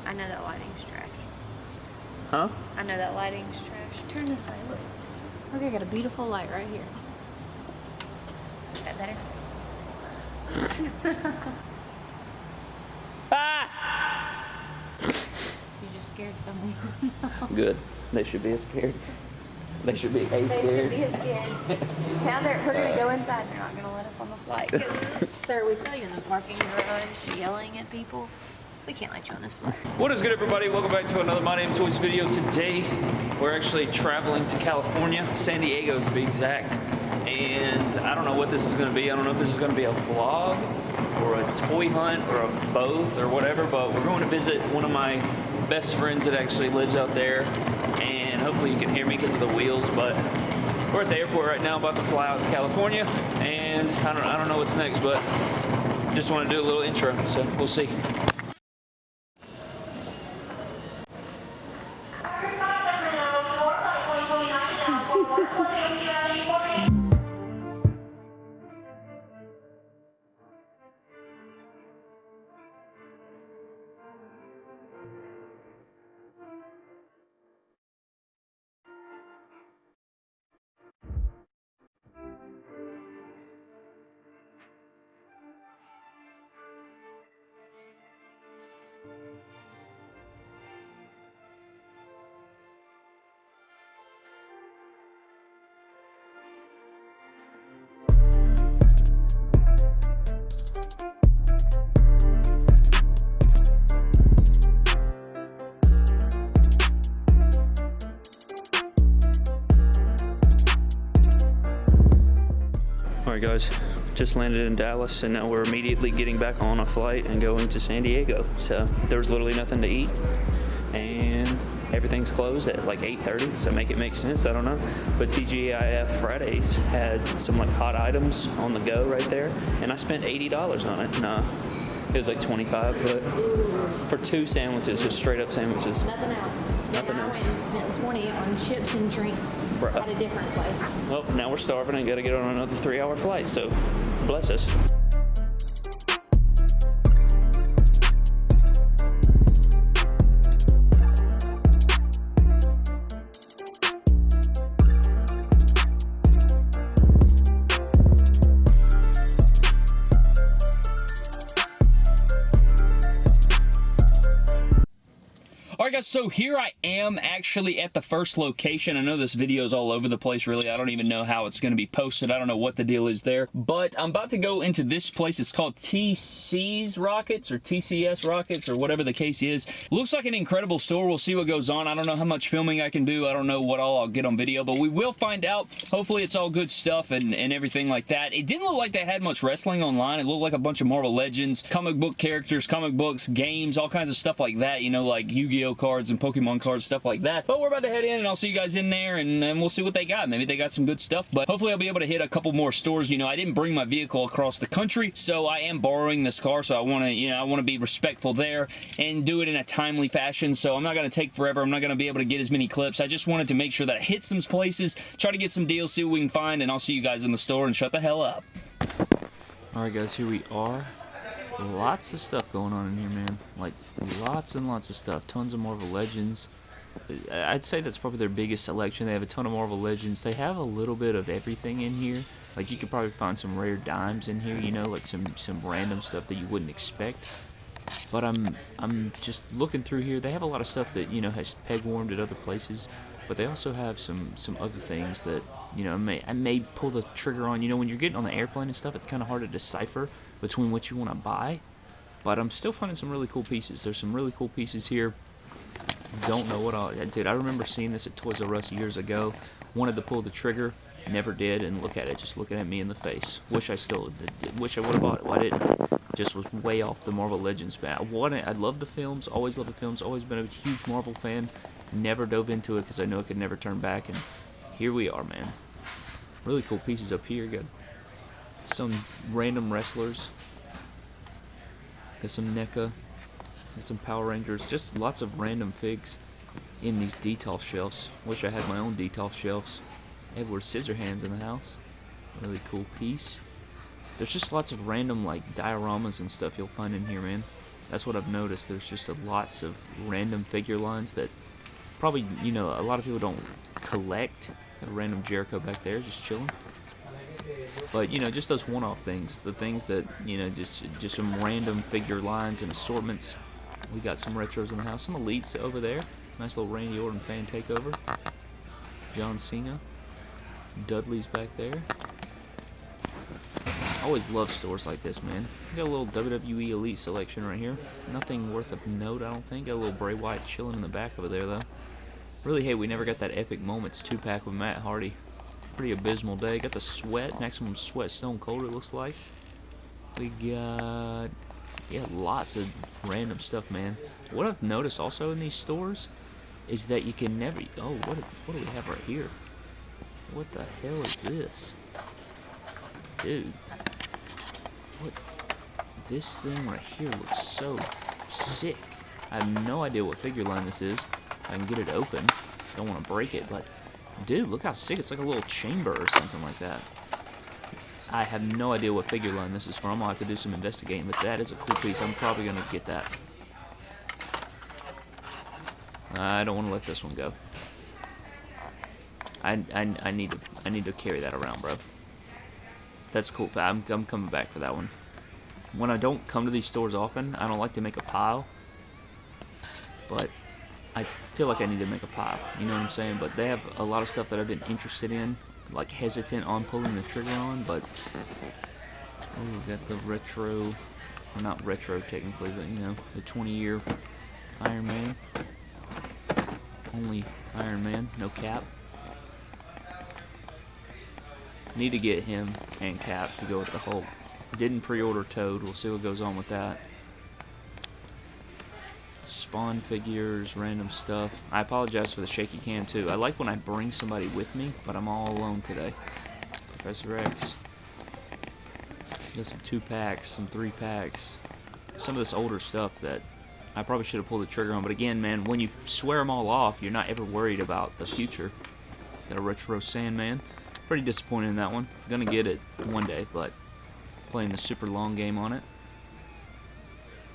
I know that lighting's trash. Huh? I know that lighting's trash. Turn this way, look. Look, I got a beautiful light right here. Is that better? Ah! You just scared someone. Good. They should be scared. They should be scared. They should be scared. Now we're going to go inside. They're not going to let us on the flight. Sir, we saw you in the parking garage yelling at people. We can't let you on this flight. What is good, everybody? Welcome back to another My Name Toys video. Today, we're actually traveling to California, San Diego to be exact. And I don't know what this is going to be. I don't know if this is going to be a vlog or a toy hunt or a both or whatever, but we're going to visit one of my best friends that actually lives out there. And hopefully you can hear me because of the wheels, but we're at the airport right now, about to fly out to California. And I don't know what's next, but just want to do a little intro, so we'll see. Alright guys, just landed in Dallas and now we're immediately getting back on a flight and going to San Diego. So there was literally nothing to eat and everything's closed at like 8:30. Does that make it make sense? I don't know. But TGIF Fridays had some like hot items on the go right there and I spent $80 on it. Nah, it was like 25, but for 2 sandwiches, just straight up sandwiches. Nothing else. Nothing else. I went and spent 20 on chips and drinks at a different place. Well, now we're starving and gotta get on another 3-hour flight, so bless us. Alright guys, so here I am actually at the first location. I know this video is all over the place really. I don't even know how it's going to be posted. I don't know what the deal is there. But I'm about to go into this place. It's called TC's Rockets or TCS Rockets or whatever the case is. Looks like an incredible store. We'll see what goes on. I don't know how much filming I can do. I don't know what all I'll get on video, but we will find out. Hopefully it's all good stuff and everything like that. It didn't look like they had much wrestling online. It looked like a bunch of Marvel Legends, comic book characters, comic books, games, all kinds of stuff like that. You know, like Yu-Gi-Oh cards and Pokemon cards, stuff like that. But we're about to head in and I'll see you guys in there and we'll see what they got. Maybe they got some good stuff, but hopefully I'll be able to hit a couple more stores. You know, I didn't bring my vehicle across the country, so I am borrowing this car, so I want to, you know, I want to be respectful there and do it in a timely fashion, so I'm not going to take forever. I'm not going to be able to get as many clips. I just wanted to make sure that I hit some places, try to get some deals, see what we can find, and I'll see you guys in the store and shut the hell up. Alright guys, here we are. Lots of stuff going on in here, man. Like, lots and lots of stuff. Tons of Marvel Legends. I'd say that's probably their biggest selection. They have a ton of Marvel Legends. They have a little bit of everything in here. Like, you could probably find some rare dimes in here, you know, like some random stuff that you wouldn't expect. But I'm just looking through here. They have a lot of stuff that, you know, has peg-warmed at other places. But they also have some other things that, you know, I may pull the trigger on. You know, when you're getting on the airplane and stuff, it's kind of hard to decipher between what you want to buy. But I'm still finding some really cool pieces. There's some really cool pieces here. Don't know what dude, I remember seeing this at Toys R Us years ago. Wanted to pull the trigger, never did, and look at it, just looking at me in the face. Wish I would have bought it. Why didn't? Just was way off the Marvel Legends. I love the films, always loved the films, always been a huge Marvel fan. Never dove into it because I know I could never turn back, and here we are, man. Really cool pieces up here. Got some random wrestlers. Got some NECA. Got some Power Rangers. Just lots of random figs in these Detolf shelves. Wish I had my own Detolf shelves. Edward Scissorhands in the house. Really cool piece. There's just lots of random like dioramas and stuff you'll find in here, man. That's what I've noticed. There's just lots of random figure lines that probably, you know, a lot of people don't collect. Got a random Jericho back there just chilling. But, you know, just those one-off things. The things that, you know, just some random figure lines and assortments. We got some retros in the house. Some Elites over there. Nice little Randy Orton fan takeover. John Cena. Dudley's back there. I always love stores like this, man. Got a little WWE Elite selection right here. Nothing worth of note, I don't think. Got a little Bray Wyatt chilling in the back over there, though. Really hate we never got that Epic Moments 2-pack with Matt Hardy. Pretty abysmal day. Got the Sweat, Maximum Sweat Stone Cold, it looks like. We got, yeah, lots of random stuff, man. What I've noticed also in these stores is that you can never, oh, what do we have right here? What the hell is this? Dude. What? This thing right here looks so sick. I have no idea what figure line this is. I can get it open. Don't want to break it, but dude, look how sick. It's like a little chamber or something like that. I have no idea what figure line this is from. I'm going to have to do some investigating, but that is a cool piece. I'm probably going to get that. I don't want to let this one go. I need to carry that around, bro. That's cool. I'm coming back for that one. When I don't come to these stores often, I don't like to make a pile. But I feel like I need to make a pile. You know what I'm saying? But they have a lot of stuff that I've been interested in, like hesitant on pulling the trigger on. But oh, we got the retro, well, not retro technically, but you know, the 20-year Iron Man. Only Iron Man, no Cap. Need to get him and Cap to go with the Hulk. Didn't pre-order Toad. We'll see what goes on with that. Spawn figures, random stuff. I apologize for the shaky cam too. I like when I bring somebody with me, but I'm all alone today. Professor X. Got some 2-packs, some 3-packs. Some of this older stuff that I probably should have pulled the trigger on. But again, man, when you swear them all off, you're not ever worried about the future. Got a retro Sandman. Pretty disappointed in that one. Gonna get it one day, but playing the super long game on it.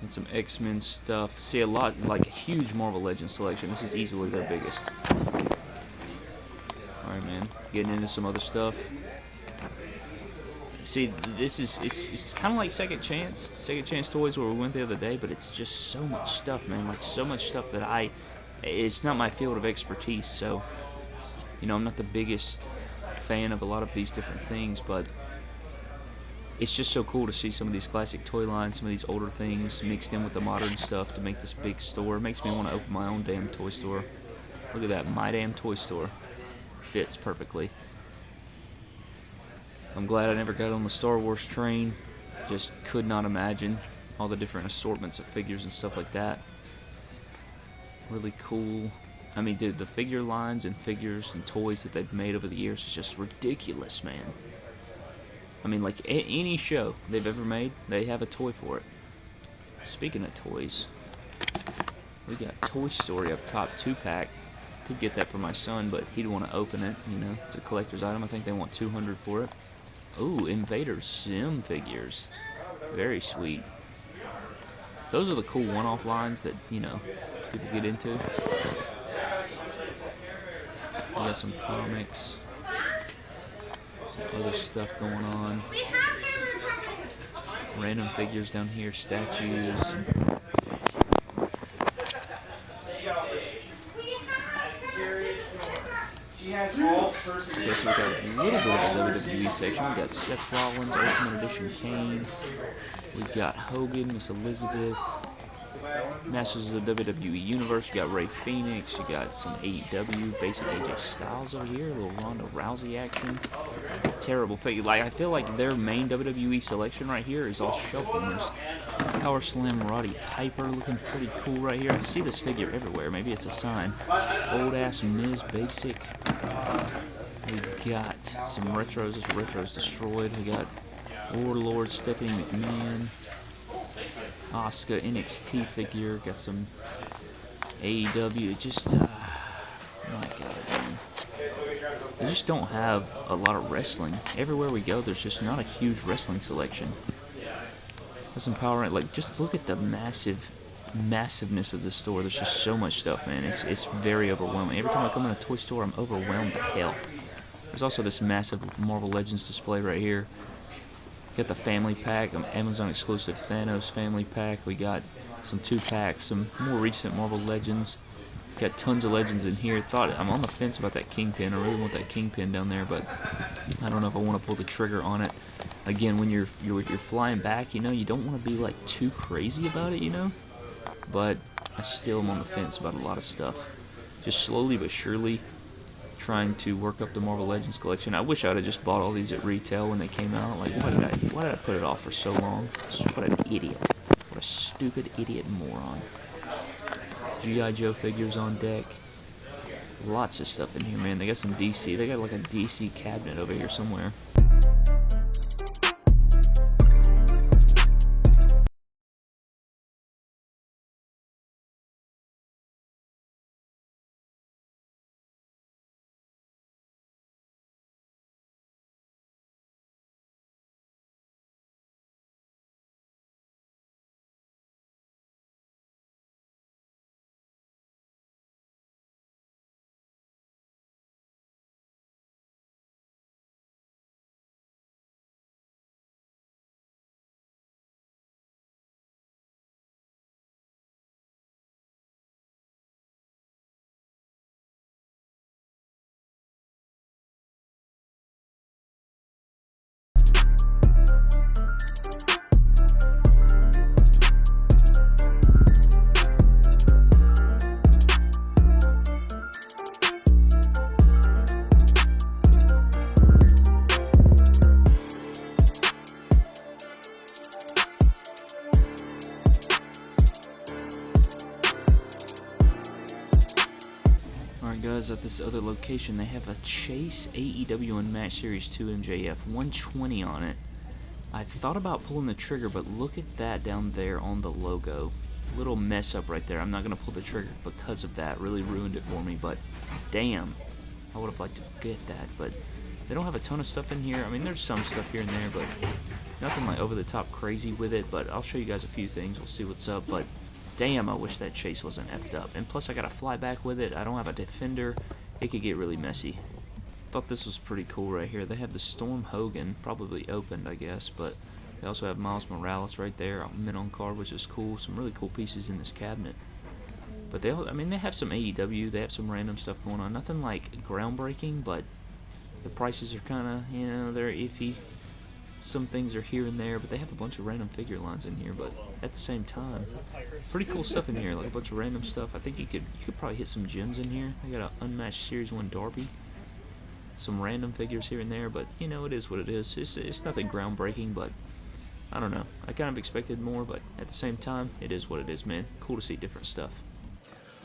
And some X-Men stuff. See a lot, like a huge Marvel Legends selection. This is easily their biggest. Alright, man. Getting into some other stuff. See, this is, it's kind of like Second Chance. Second Chance Toys where we went the other day, but it's just so much stuff, man. Like, so much stuff that it's not my field of expertise, so, you know, I'm not the biggest fan of a lot of these different things, but it's just so cool to see some of these classic toy lines, some of these older things mixed in with the modern stuff to make this big store. It makes me want to open my own damn toy store. Look at that, my damn toy store. Fits perfectly. I'm glad I never got on the Star Wars train. Just could not imagine all the different assortments of figures and stuff like that. Really cool. I mean, dude, the figure lines and figures and toys that they've made over the years is just ridiculous, man. I mean, like, any show they've ever made, they have a toy for it. Speaking of toys, we got Toy Story up top, 2-pack. Could get that for my son, but he'd want to open it, you know. It's a collector's item. I think they want $200 for it. Ooh, Invader Sim figures. Very sweet. Those are the cool one-off lines that, you know, people get into. We got some comics. Some other stuff going on. Random figures down here, statues. Guess we got a little bit of the WWE section. We got Seth Rollins, Ultimate Edition Kane. We got Hogan, Miss Elizabeth. Masters of the WWE Universe. You got Rey Fenix. You got some AEW, basic AJ Styles over here. A little Ronda Rousey action. Terrible figure. Like, I feel like their main WWE selection right here is all shelf warmers. Power Slam Roddy Piper looking pretty cool right here. I see this figure everywhere. Maybe it's a sign. Old ass Miz Basic. We got some retros. This retro's destroyed. We got Warlord Stephanie McMahon. Asuka NXT figure. Got some AEW. Just, my God, man. They just don't have a lot of wrestling. Everywhere we go, there's just not a huge wrestling selection. Got some power in it. Like, just look at the massiveness of this store. There's just so much stuff, man. It's very overwhelming. Every time I come in a toy store, I'm overwhelmed to hell. There's also this massive Marvel Legends display right here. Got the family pack, Amazon exclusive Thanos family pack. We got some 2-packs, some more recent Marvel Legends. Got tons of Legends in here. I'm on the fence about that Kingpin. I really want that Kingpin down there, but I don't know if I want to pull the trigger on it. Again, when you're flying back, you know, you don't want to be like too crazy about it, you know. But I still am on the fence about a lot of stuff. Just slowly but surely trying to work up the Marvel Legends collection. I wish I would have just bought all these at retail when they came out. Like, why did I put it off for so long? What an idiot. What a stupid idiot moron. G.I. Joe figures on deck. Lots of stuff in here, man. They got some DC. They got like a DC cabinet over here somewhere. Alright guys, at this other location they have a Chase AEW Unmatched Series 2 MJF, 120 on it. I thought about pulling the trigger, but look at that down there on the logo. Little mess up right there. I'm not going to pull the trigger because of that. Really ruined it for me, but damn. I would have liked to get that, but they don't have a ton of stuff in here. I mean, there's some stuff here and there, but nothing like over the top crazy with it. But I'll show you guys a few things. We'll see what's up, but damn, I wish that Chase wasn't effed up. And plus, I got to fly back with it. I don't have a defender. It could get really messy. Thought this was pretty cool right here. They have the Storm Hogan, probably opened, I guess, but they also have Miles Morales right there, mint on card, which is cool. Some really cool pieces in this cabinet. But they have some AEW. They have some random stuff going on. Nothing like groundbreaking, but the prices are kind of, you know, they're iffy. Some things are here and there, but they have a bunch of random figure lines in here. But at the same time, pretty cool stuff in here, like a bunch of random stuff. I think you could probably hit some gems in here. I got an Unmatched Series 1 Darby. Some random figures here and there, but you know, it is what it is. It's nothing groundbreaking, but I don't know. I kind of expected more, but at the same time, it is what it is, man. Cool to see different stuff.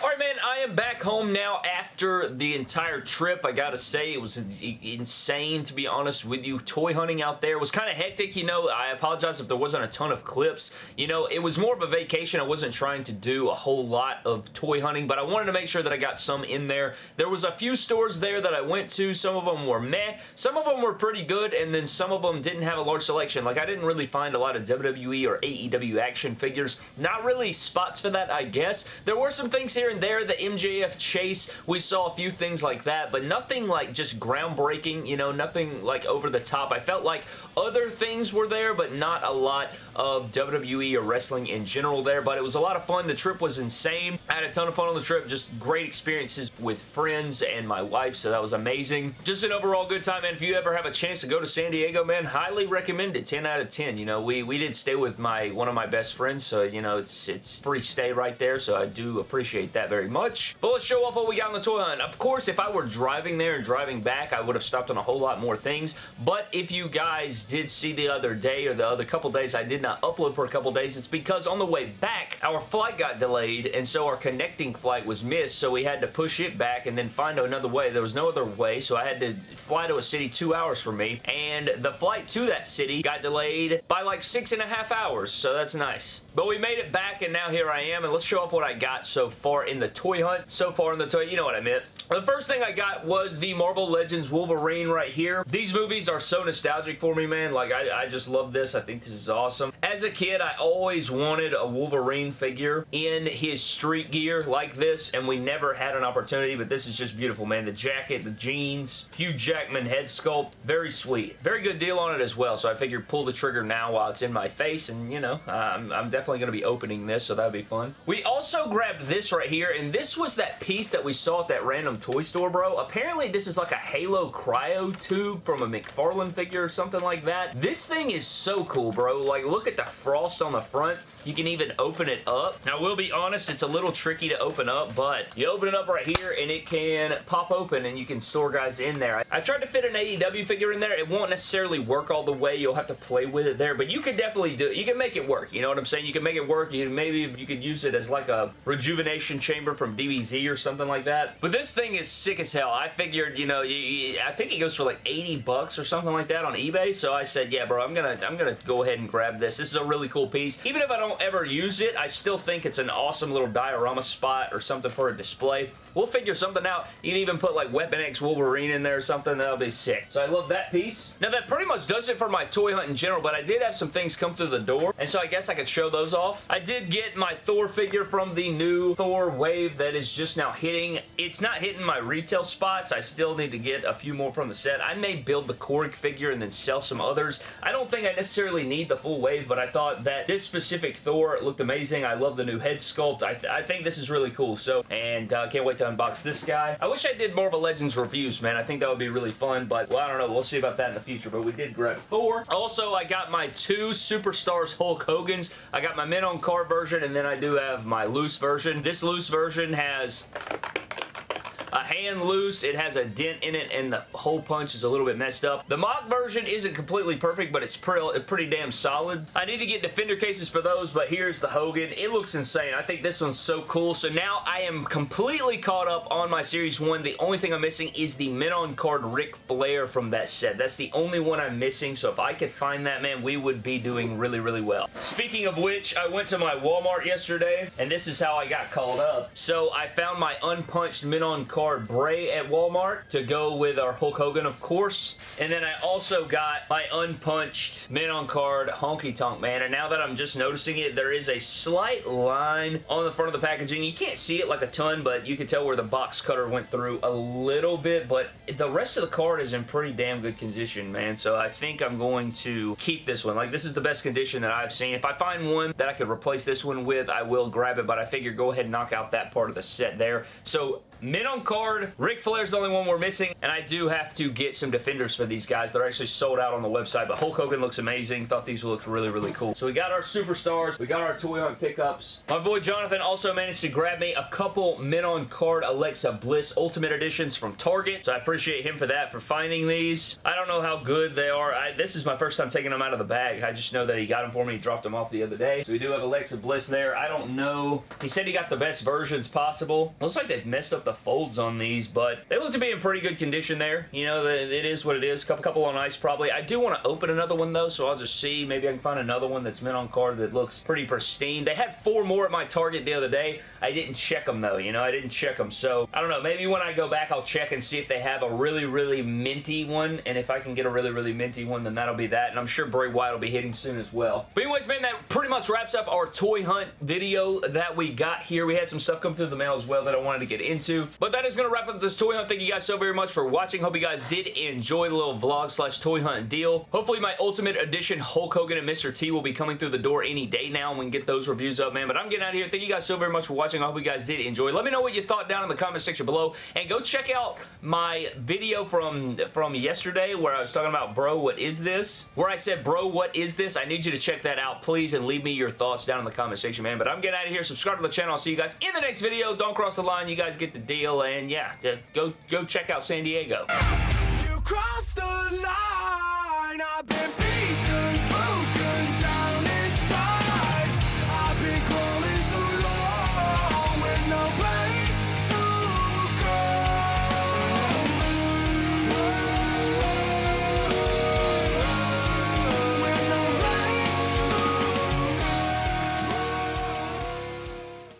Alright, man, I am back home now after the entire trip. I gotta say, it was insane, to be honest with you. Toy hunting out there was kind of hectic, you know. I apologize if there wasn't a ton of clips. You know, it was more of a vacation. I wasn't trying to do a whole lot of toy hunting, but I wanted to make sure that I got some in there. There was a few stores there that I went to. Some of them were meh. Some of them were pretty good, and then some of them didn't have a large selection. Like, I didn't really find a lot of WWE or AEW action figures. Not really spots for that, I guess. There were some things here and there. The MJF Chase, we saw a few things like that, but nothing like just groundbreaking, you know, nothing like over the top. I felt like other things were there, but not a lot of WWE or wrestling in general there, but it was a lot of fun. The trip was insane. I had a ton of fun on the trip, just great experiences with friends and my wife, so that was amazing. Just an overall good time, man. If you ever have a chance to go to San Diego, man, highly recommend it. 10 out of 10. You know, we did stay with one of my best friends, so, you know, it's free stay right there, so I do appreciate that very much. But let's show off what we got on the toy hunt. Of course, if I were driving there and driving back, I would have stopped on a whole lot more things, but if you guys did see the other day or the other couple days I did not upload for a couple days, it's because on the way back, our flight got delayed, and so our connecting flight was missed, so we had to push it back and then find another way. There was no other way, so I had to fly to a city 2 hours from me, and the flight to that city got delayed by like 6.5 hours, so that's nice. But we made it back, and now here I am, and let's show off what I got so far in the toy toy hunt so far in the toy. You know what I meant. The first thing I got was the Marvel Legends Wolverine right here. These movies are so nostalgic for me, man. Like, I just love this. I think this is awesome. As a kid, I always wanted a Wolverine figure in his street gear like this, and we never had an opportunity, but this is just beautiful, man. The jacket, the jeans, Hugh Jackman head sculpt, very sweet. Very good deal on it as well, so I figured pull the trigger now while it's in my face, and, you know, I'm definitely going to be opening this, so that'll be fun. We also grabbed this right here, and this was that piece that we saw at that random toy store, bro. Apparently, this is like a Halo cryo tube from a McFarlane figure or something like that. This thing is so cool, bro. Like, look at the frost on the front. You can even open it up. Now, we'll be honest, it's a little tricky to open up, but you open it up right here, and it can pop open, and you can store guys in there. I tried to fit an AEW figure in there. It won't necessarily work all the way. You'll have to play with it there, but you can definitely do it. You can make it work. You know what I'm saying? You can make it work. Maybe you could use it as like a rejuvenation chamber from DBZ or something like that. But this thing is sick as hell. I figured, you know, I think it goes for like 80 bucks or something like that on eBay, so I said, yeah, bro, I'm gonna go ahead and grab this. This is a really cool piece. Even if I don't ever use it, I still think it's an awesome little diorama spot or something for a display. We'll figure something out. You can even put like Weapon X Wolverine in there or something. That'll be sick. So I love that piece. Now that pretty much does it for my toy hunt in general, but I did have some things come through the door, and so I guess I could show those off. I did get my Thor figure from the new Thor wave that is just now hitting. It's not hitting my retail spots. I still need to get a few more from the set. I may build the Korg figure and then sell some others. I don't think I necessarily need the full wave, but I thought that this specific Thor looked amazing. I love the new head sculpt. I think this is really cool. So, and can't wait to unbox this guy. I wish I did Marvel Legends reviews, man. I think that would be really fun, but well, I don't know. We'll see about that in the future, but we did grab Thor. Also, I got my 2 Superstars Hulk Hogan's. I got my mint on card version, and then I do have my loose version. This loose version has a hand loose, it has a dent in it, and the hole punch is a little bit messed up. The mock version isn't completely perfect, but it's pretty damn solid. I need to get defender cases for those, but here's the Hogan. It looks insane. I think this one's so cool. So now I am completely caught up on my Series 1. The only thing I'm missing is the mint on card Ric Flair from that set. That's the only one I'm missing, so if I could find that, man, we would be doing really, really well. Speaking of which, I went to my Walmart yesterday, and this is how I got called up. So I found my unpunched mint on card Bray at Walmart to go with our Hulk Hogan, of course. And then I also got my unpunched mint on card Honky Tonk Man. And now that I'm just noticing it, there is a slight line on the front of the packaging. You can't see it like a ton, but you can tell where the box cutter went through a little bit. But the rest of the card is in pretty damn good condition, man. So I think I'm going to keep this one. Like, this is the best condition that I've seen. If I find one that I could replace this one with, I will grab it. But I figure go ahead and knock out that part of the set there. So mint on card, Ric Flair's the only one we're missing, and I do have to get some defenders for these guys. They're actually sold out on the website, but Hulk Hogan looks amazing. Thought these looked really, really cool. So we got our Superstars, we got our toy hunt pickups. My boy Jonathan also managed to grab me a couple mint on card Alexa Bliss Ultimate Editions from Target, so I appreciate him for that, for finding these. I don't know how good they are. This is my first time taking them out of the bag. I just know that he got them for me. He dropped them off the other day. So we do have Alexa Bliss there. I don't know. He said he got the best versions possible. Looks like they've messed up the folds on these, but they look to be in pretty good condition there. You know, it is what it is. Couple on ice probably. I do want to open another one though, so I'll just see. Maybe I can find another one that's mint on card that looks pretty pristine. They had 4 more at my Target the other day. I didn't check them though, you know, I didn't check them. So, I don't know. Maybe when I go back, I'll check and see if they have a really, really minty one, and if I can get a really, really minty one, then that'll be that, and I'm sure Bray Wyatt will be hitting soon as well. But anyways, man, that pretty much wraps up our toy hunt video that we got here. We had some stuff come through the mail as well that I wanted to get into, but that is going to wrap up this toy hunt. Thank you guys so very much for watching. Hope you guys did enjoy the little vlog slash toy hunt deal. Hopefully my Ultimate Edition Hulk Hogan and Mr. T will be coming through the door any day now, and we can get those reviews up, man. But I'm getting out of here. Thank you guys so very much for watching. I hope you guys did enjoy. Let me know what you thought down in the comment section below, and go check out my video from yesterday where I was talking about, bro, what is this? Where I said, bro, what is this? I need you to check that out, please, and leave me your thoughts down in the comment section, man. But I'm getting out of here. Subscribe to the channel. I'll see you guys in the next video. Don't cross the line. You guys get the deal, and yeah, go check out San Diego. You crossed the